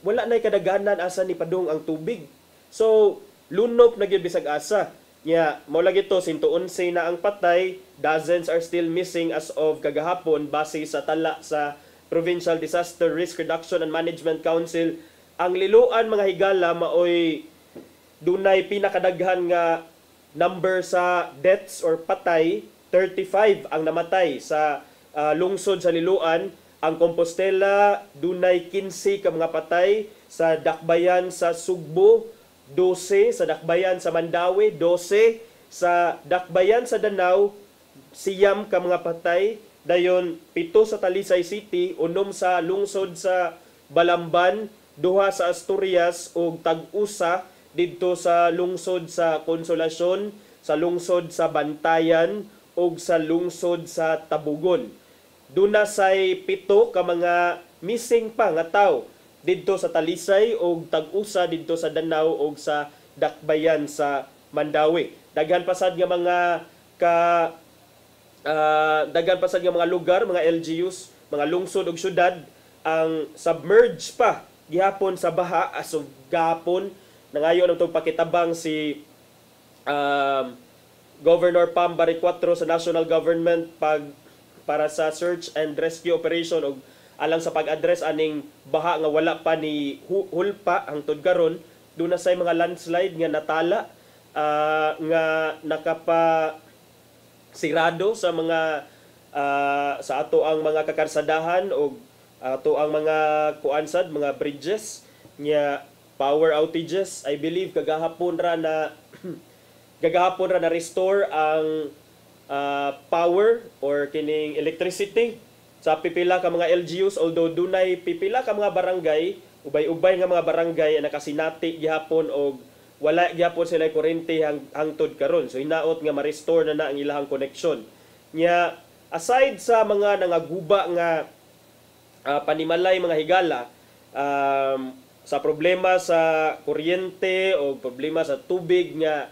wala nay kadaganan asa ni padung ang tubig. So lunop na gyud bisag asa. Nya mao lagi to 111 na ang patay, dozens are still missing as of kagahapon base sa tala sa Provincial Disaster Risk Reduction and Management Council. Ang liluan mga higala maoy dunay pinakadaghan nga number sa deaths or patay, 35 ang namatay sa lungsod sa liluan. Ang Compostela dunay 15 ka mga patay, sa dakbayan sa Sugbo 12, sa dakbayan sa Mandawi 12, sa dakbayan sa Danau siyam ka mga patay, dayon 7 sa Talisay City, 6 sa lungsod sa Balamban, 2 sa Asturias ug tag-usa didto sa lungsod sa Konsolasyon, sa lungsod sa Bantayan ug sa lungsod sa Tabugon. Duna say 7 ka mga missing pa nga tawo didto sa Talisay ug tag-usa didto sa Danau ug sa dakbayan sa Mandawi. Daghan pasad nga mga daghan pasad nga mga lugar, mga LGUs, mga lungsod ug syudad ang submerge pa gihapon sa baha as of gahapon. Nangayon ang pakitabang si Governor Pam Bariccuatro sa national government para sa search and rescue operation ug alang sa pag-address aning baha nga wala pa ni hulpa hangtod karon. Doon na say mga landslide nga natala nga nakapa sirado sa mga sa ato ang mga kakarsadahan o ato ang mga kuansad, mga bridges nya power outages. I believe kagahapon ra na restore ang power or kining electricity sa pipila ka mga LGUs, although dunay pipila ka mga barangay, ubay-ubay nga mga barangay na nakasinati gihapon og wala gyapon sila kuryente hangtod karon. So hinaot nga ma-restore na ang ilahang connection. Nya aside sa mga nangaguba nga panimalay mga higala sa problema sa kuryente o problema sa tubig nga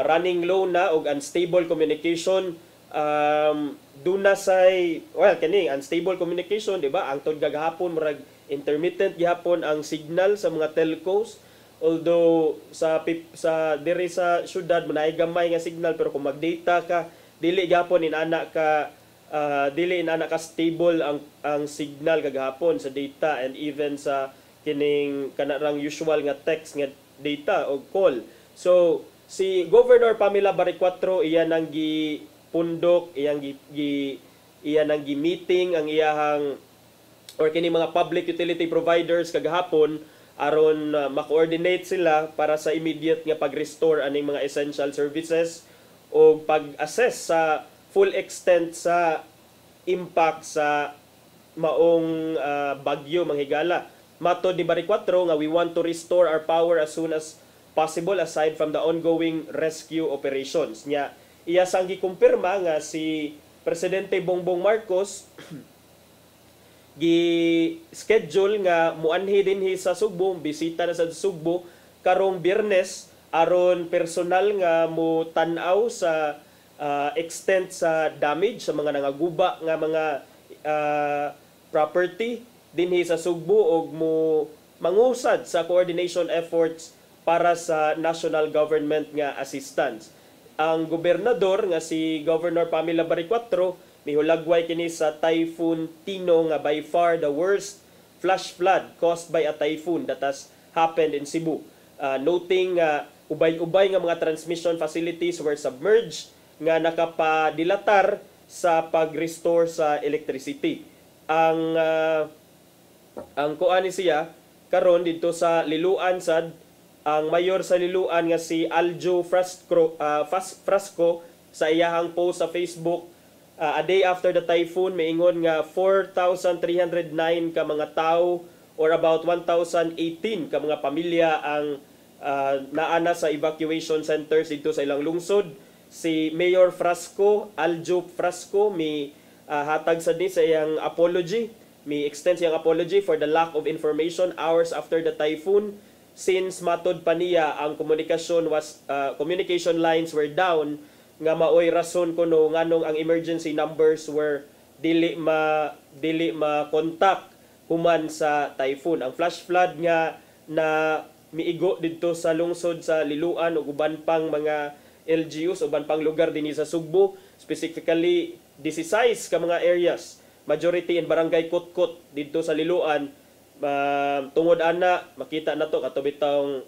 running low na og unstable communication, duna say kani unstable communication, di ba? Ang tod gagahapon murag intermittent gihapon ang signal sa mga telcos. Although sa diri sa syudad manay gamay nga signal pero kung mag-data ka dili gihapon inana ka stable ang signal kagahapon sa data and even sa kining kanarang usual nga text nga data o call. So si Governor Pamela Bariccuatro iya nang gipundok, iya nang gi-meeting ang iyahang or kini mga public utility providers kagahapon aron ma-coordinate sila para sa immediate nga pag-restore aning mga essential services o pag-assess sa full extent sa impact sa maong bagyo manghigala. Matod ni Bariccuatro nga we want to restore our power as soon as possible aside from the ongoing rescue operations. Nya iya sang gikumpirma nga si Presidente Bongbong Marcos gi-schedule nga muanhi dinhi sa Sugbo, bisita na sa Sugbo karong Biyernes aron personal nga mo tan-aw sa extent sa damage sa mga nangaguba nga mga property dinhi sa Sugbo og mo mangusad sa coordination efforts para sa national government nga assistance. Ang gobernador nga si Governor Pamela Barriquatro mihulagway kini sa Typhoon Tino nga by far the worst flash flood caused by a typhoon that has happened in Cebu. Noting ubay-ubay nga mga transmission facilities were submerged nga nakapadilatar sa pag-restore sa electricity. Ang kuan siya karon dito sa Liloan sad, ang mayor sa Liloan nga si Aljo Frasco sa iyahang post sa Facebook a day after the typhoon miingon nga 4,309 ka mga tao or about 1,018 ka mga pamilya ang naana sa evacuation centers dito sa ilang lungsod. Si Mayor Frasco, Aljo Frasco, may hatag sa sa iyang apology. May extend siyang apology for the lack of information hours after the typhoon since matod pa niya ang communication lines were down nga maoy rason kuno nganong ang emergency numbers were dili ma-contact human sa typhoon. Ang flash flood nga na miigo dito sa lungsod sa Liloan ug uban pang mga LGUs uban pang lugar dinhi sa Sugbo, specifically 16 ka mga areas, majority in barangay Kutkot dito sa Liloan. Tungod ana makita nato katong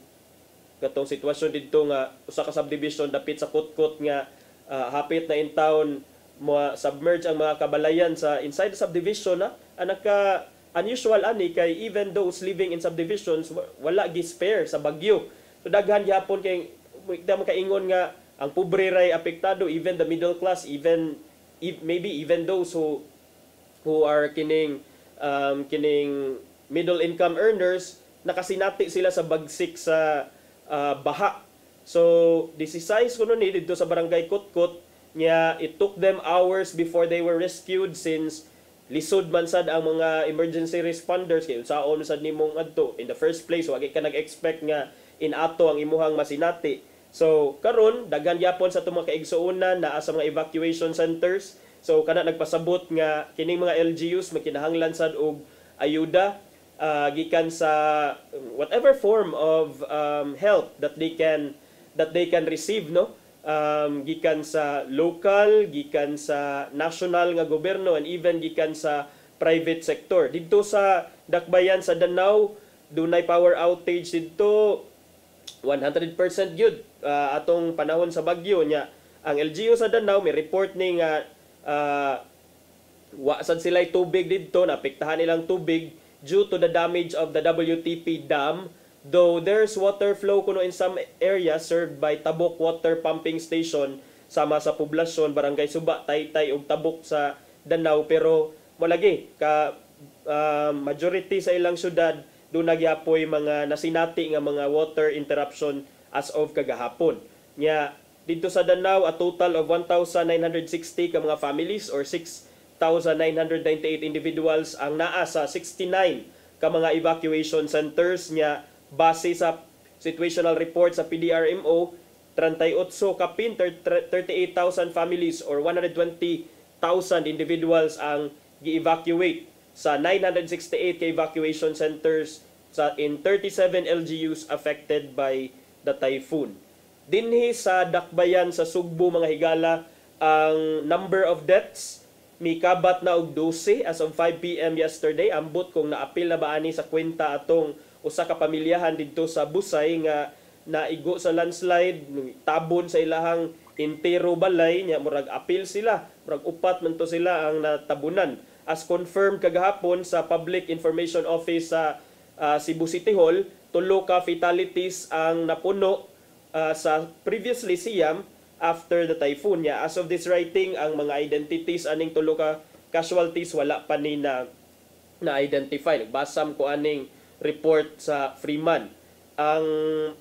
sitwasyon dito nga usa ka subdivision dapit sa Kutkot nga hapit na in town mo submerge ang mga kabalayan sa inside the subdivision anaka unusual ani kay even those living in subdivisions wala gi spare sa bagyo. So daghan gyapon kay damo kaingon nga ang pobre ray apektado, even the middle class, maybe even those who are kining middle income earners nakasinati sila sa bagsik sa baha. So, this is size kuno ni dito sa barangay Kutkot nya it took them hours before they were rescued since lisod man sad ang mga emergency responders kay unsaon sad nimong adto in the first place wagi ka nag-expect nga inato ang imuhang masinati. So, karon daghan gyapon sa itong mga kaigsuonan naa sa mga evacuation centers. So, kana nagpasabot nga kining mga LGUs makinahanglan sad og ayuda gikan sa whatever form of help that they can receive, no? Gikan sa local, gikan sa national nga gobyerno, and even gikan sa private sector. Dito sa Dakbayan sa Danau, dunay power outage dito 100% gyud atong panahon sa bagyo nya. Ang LGU sa Danau may report ni nga wa sad sila'y tubig dito, naapektahan nilang tubig due to the damage of the WTP dam. Though there's water flow kuno in some areas served by Tabok Water Pumping Station sama sa poblasyon Barangay Suba, Taytay ug Tabok sa Danau, pero malagi ka majority sa ilang syudad doon nagyapoy mga nasinati nga mga water interruption as of kagahapon. Nya dito sa Danau a total of 1,960 ka mga families or 6,998 individuals ang naa sa 69 ka mga evacuation centers. Nya base sa situational report sa PDRMO, 38 kapin 38,000 families or 120,000 individuals ang gi-evacuate sa 968 ka evacuation centers in 37 LGUs affected by the typhoon. Dinhi sa Dakbayan sa Sugbo mga higala, ang number of deaths mikabat na og 12 as of 5 PM yesterday. Ambot kung naapil na ba ani sa kwenta atong usa ka pamilyahan didto sa Busay nga naigo sa landslide, tabon sa ilahang intero balay nya, murag apil sila, murag upat man to sila ang natabunan. As confirmed kagahapon sa Public Information Office sa Cebu City Hall, 3 ka fatalities ang napuno sa previously Siam after the typhoon nya. As of this writing, ang mga identities aning 3 ka casualties wala pa ni na identify. Nagbasam ko aning report sa Freeman. Ang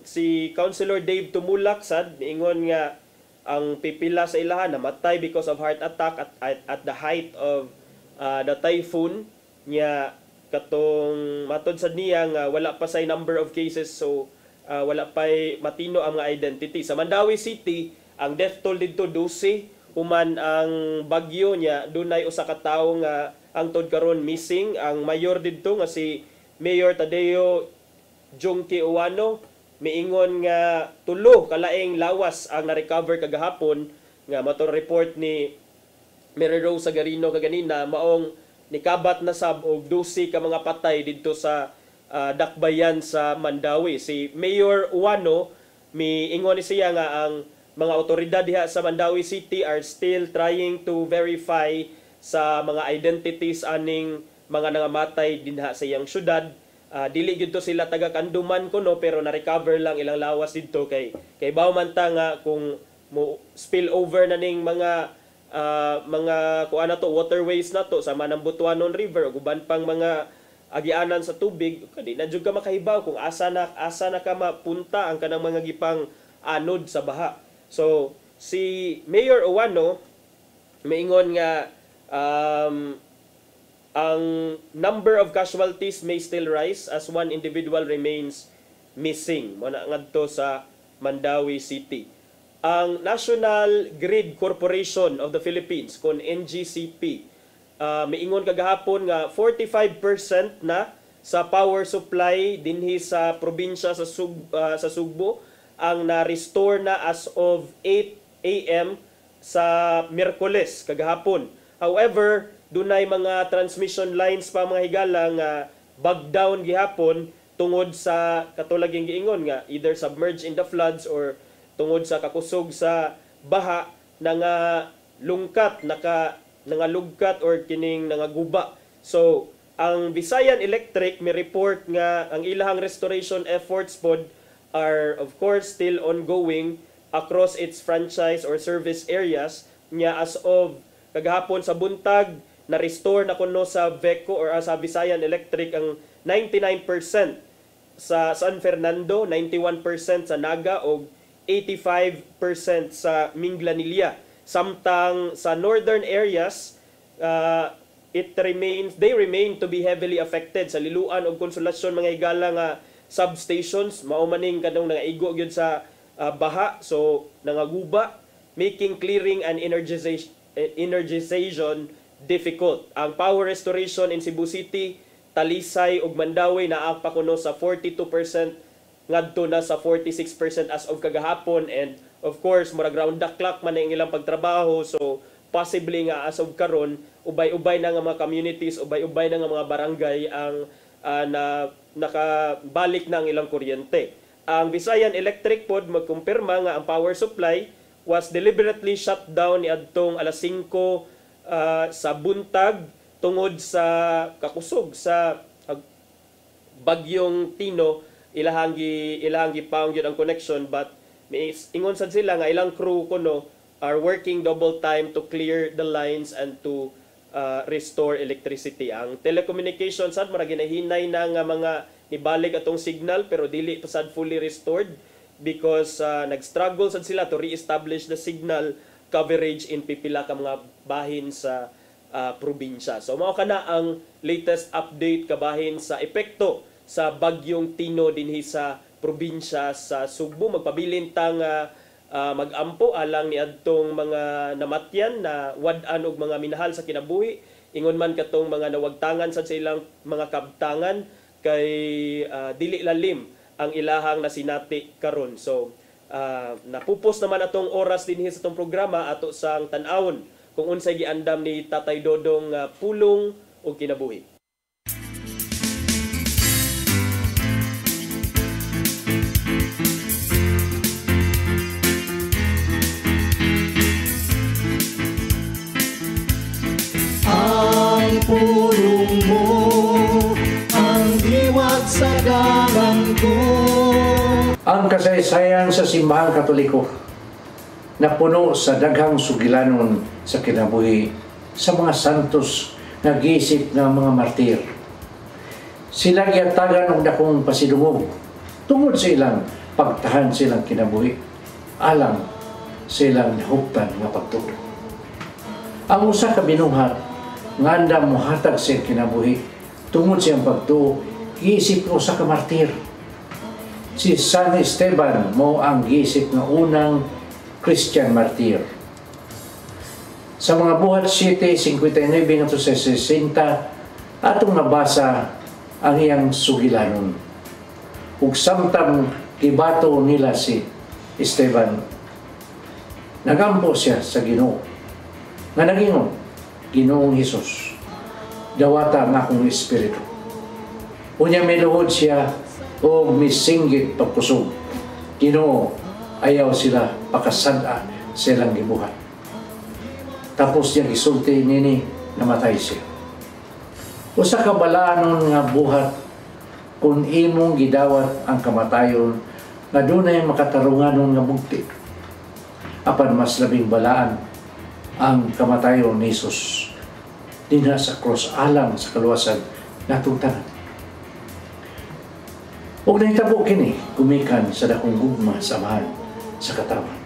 si Councilor Dave Tumulak sad niingon nga ang pipila sa ilahan namatay because of heart attack at the height of the typhoon nya. Katong matod sad niya nga wala pa say number of cases, so wala pa matino ang mga identity. Sa Mandawi City, ang death toll didto 12 human ang bagyo nya. Dunay usa ka tawo nga hangtod karon missing ang mayor didto nga si Mayor Tadeo Jungki Uwano. Miingon nga tulo kalaing lawas ang na-recover kagahapon nga motor report ni Mary Rose Sagarino kaganina maong nikabat na sab og 12 ka mga patay didto sa dakbayan sa Mandawi. Si Mayor Uwano miingon ni siya nga ang mga otoridad diha sa Mandawi City are still trying to verify sa mga identities aning mga nangamatay dinha sa iyang syudad. Dili gyud to sila taga Kanduman kuno pero na-recover lang ilang lawas didto kay bawman ta nga kung mo spill over na ning mga kuan na to waterways na to sa manang Butuanon River ug uban pang mga agianan sa tubig kadi na jud ka makahibaw kung asa na ka mapunta ang kanang mga gipang anod sa baha. So si Mayor Uwano maingon nga ang number of casualties may still rise as one individual remains missing muna ngadto sa Mandawi City. Ang National Grid Corporation of the Philippines kon NGCP miingon kagahapon nga 45% na sa power supply dinhi sa probinsya sa Sugbo ang na-restore na as of 8 AM sa Miyerkules kagahapon. However, dunay mga transmission lines pa mga higala nga bag down gihapon tungod sa katulad yung giingon nga either submerged in the floods or tungod sa kakusog sa baha nga lungkat nangalugkat or kining nangaguba. So ang Visayan Electric may report nga ang ilahang restoration efforts pod are of course still ongoing across its franchise or service areas nya as of kagahapon sa buntag na-restore na kuno sa VECO or sa Visayan Electric ang 99% sa San Fernando, 91% sa Naga o 85% sa Minglanilla. Samtang sa northern areas, they remain to be heavily affected sa Liluan o Konsolasyon mga higala nga substations, maumaning kanong nangaigo gyud sa baha, so nangaguba, making clearing and energization difficult. Ang power restoration in Cebu City, Talisay ug Mandawi naa pa kuno sa 42% ngadto na sa 46% as of kagahapon, and of course murag round the clock man ang ilang pagtrabaho, so possibly nga as of karon ubay-ubay na nga mga communities, ubay-ubay na nga mga barangay ang nakabalik na ang ilang kuryente. Ang Visayan Electric pod magkumpirma nga ang power supply was deliberately shut down niadtong alas 5 sa buntag tungod sa kakusog sa bagyong Tino. Ilahang gipaong yun ang connection, but ingon sad sila nga ilang crew kuno are working double time to clear the lines and to restore electricity. Ang telecommunications sad mura ginahinay na nga mga nibalik atong signal pero dili pa sad fully restored because nag-struggle sad sila to re-establish the signal coverage in pipila ka mga bahin sa probinsya. So mao kana ang latest update kabahin sa epekto sa bagyong Tino dinhi sa probinsya sa Sugbo. Magpabilin tang magampo alang ni adtong mga namatyan na wad-an og mga minahal sa kinabuhi. Ingon man katong mga nawagtangan sa ilang mga kabtangan kay dili lalim ang ilahang nasinati karon. So napupos naman atong oras dinhi sa atong programa ato sang tan-awon kung unsay giandam ni Tatay Dodong pulong o kinabuhi. Ang pulong mo, ang diwag sa dalan ko. Ang kasaysayan sa Simbahang Katoliko na puno sa daghang sugilanon sa kinabuhi sa mga santos nga giisip ng mga martir. Sila giatagan og dakong pasidungog tungod sa ilang pagtahan silang kinabuhi alang silang nahuptan nga pagtuo. Ang usa ka binuhat nga andam mohatag sa kinabuhi tungod siyang pagtuo giisip ng usa ka martir. Si San Esteban mo ang giisip nga unang Christian martir. Sa mga buhat 7:59 ngadto sa 60 atong nabasa ang iyang sugilanon. Ug samtang gibato nila si Esteban, nagampo siya sa Ginoo. Nga nagingon, Ginoong Hesus, dawata ang akong espiritu. Unya miluhod siya o misinggit pagkusog. Ginoo, ayaw sila pakasada sa ilang gibuhat. Tapos niya gisulti nini, namatay siya. Usa ka balaanon nga buhat kung imong gidawat ang kamatayon nga dunay makatarunganon nga bugti. Apan mas labing balaan ang kamatayon ni Jesus dinha sa cross alang sa kaluwasan natong tanan. Ug nahitabo kini gumikan sa dakong gugma samahan sa katawan.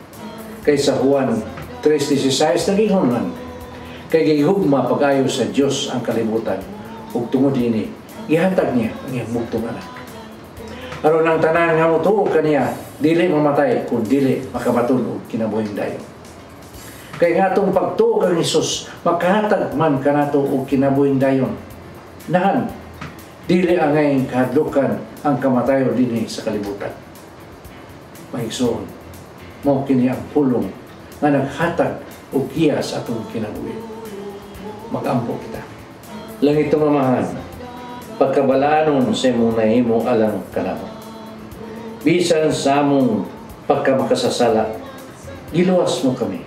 Kay sa Juan 3:16 nagingon man, kay gihugma pag-ayo sa Dios ang kalibutan ug tungod dinhi gihatag niya ang iyang bugtong anak. Aron ang tanan nga motuo kaniya dili mamatay kun dili makabaton og kinabuhing dayon. Kay nga atong pagtuo kang Hesus makahatag man kanato og kinabuhing dayon. Nahan dili angay kahadlukan ang kamatayon dinhi sa kalibutan. Maigsoon, mao kini ang pulong nga naghatag og giya sa atong kinabuhi. Mag-ampo kita. Langit mamahan, pagkabalaanon sa imong nahimo alang kanamo. Bisan sa among pagkamakasasala, giluwas mo kami.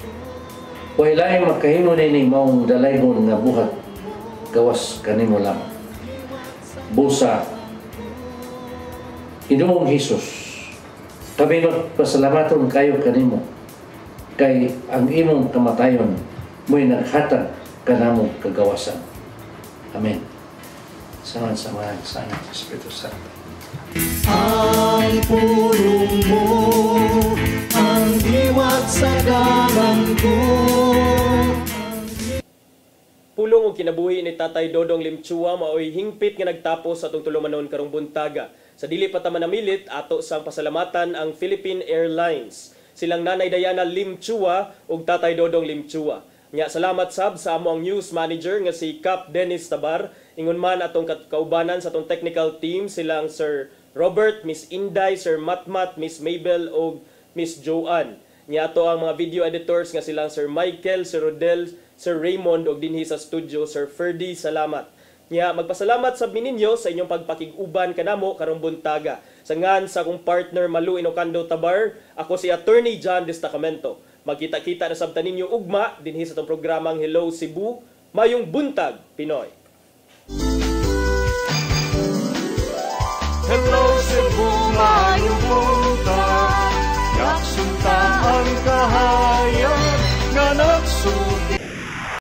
Wailay makahimo nini maong dalaygon nga buhat, gawas kanimo lamang. Busa, Ginoong Hesus, kami magpasalamaton kayo kanimo, kay ang imong kamatayon mo'y naghatag kanamo kagawasan. Amen. Samahan-samahan sa anak sa Espiritu Santo. Ang pulong mo, ang diwat sa galang ko. Pulong og kinabuhi ni Tatay Dodong Limchua maoy hingpit nga nagtapos sa atong tulumanon karong buntaga. Sa dili pa ta manamilit ato sang pasalamatan ang Philippine Airlines. Silang Nanay Diana Limchua ug Tatay Dodong Limchua. Nya salamat sab sa amo ang news manager nga si Cap Dennis Tabar, ingon man atong kaubanan sa atong technical team silang Sir Robert, Miss Inday, Sir Matmat, Miss Mabel ug Miss Joanne. Nya ato ang mga video editors nga silang Sir Michael, Sir Rodel, Sir Raymond ug dinhi sa studio Sir Ferdy, salamat. Nya magpasalamat sab mininyo sa inyong pagpakig-uban kanamo karong buntaga. Sa ngan sa akong partner Malu Inocando Tabar, ako si Attorney John Destacamento. Magkita-kita na sabtan ninyo ugma dinhi sa itong programang Hello Cebu, Mayong Buntag, Pinoy. Hello Cebu,